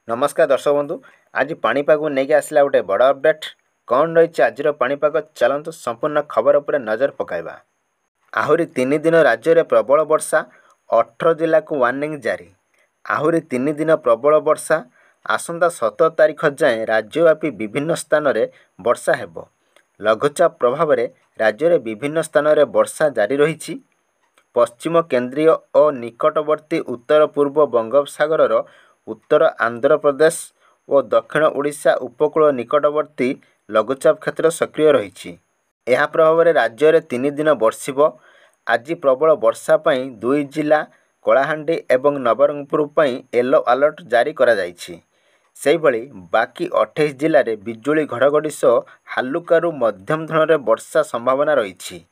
नमस्कार दर्शक बंधु आज पाणीपाग नहीं आसला गोटे बड़ अपडेट कौन रही आज पाणीपाग चलतु संपूर्ण खबर उपर नजर पकाइबा। आहरी 3 दिन राज्य में प्रबल वर्षा 18 जिला को वार्निंग जारी। आहरी 3 दिन प्रबल वर्षा आसंता 17 तारीख जाए राज्यव्यापी विभिन्न स्थान में वर्षा हेब। लघुचाप प्रभाव में राज्य में विभिन्न स्थान में वर्षा जारी रही। पश्चिम केन्द्रीय और निकटवर्ती उत्तर पूर्व बंगोपसागर उत्तर आंध्र प्रदेश और दक्षिण ओडिशा उपकूल निकटवर्ती लघुचाप क्षेत्र सक्रिय रही। यह प्रभाव में राज्य में 3 दिन बरसिब। आज प्रबल वर्षा पर 2 जिला कलाहांडी एवं नवरंगपुर पर येलो अलर्ट जारी करा जायछि। सेहिभଳି बाकी 28 जिले में बिजुली घड़घड़ी सह हालुकारू मध्यम धरण वर्षा संभावना रही।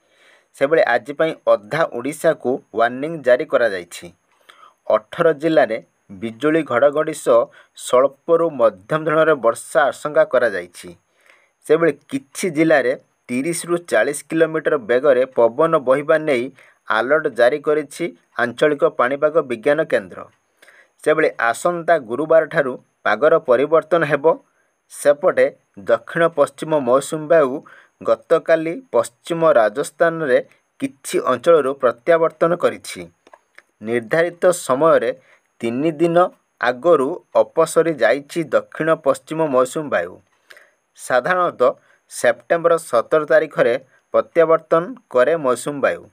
सेभଳି आज अधा ओडिशा को वार्निंग जारी करा जायछि। 18 जिले में बिजुली घड़घड़ी सह स्वल्परू मध्यम धरण वर्षा आशंका करा जायछि। सेभଳି किछि जिले में 30 रु 40 किलोमीटर बेगर पवन बहिबा नहीं अलर्ट जारी करिछि आंचलिक पाणीपाग विज्ञान केन्द्र। सेभଳି आसंता गुरुवार ठारू पागर परिवर्तन हेब। सेपटे दक्षिण पश्चिम मौसुमी वायु गतकाली पश्चिम राजस्थान रे किछि अंचल प्रत्यावर्तन करिछि। निर्धारित समय 3 दिन आगरू अपसरी जाइछि दक्षिण पश्चिम मौसुमी वायु। साधारणतः सेप्टेम्बर 17 तारीख रे प्रत्यावर्तन करे मौसुमी वायु।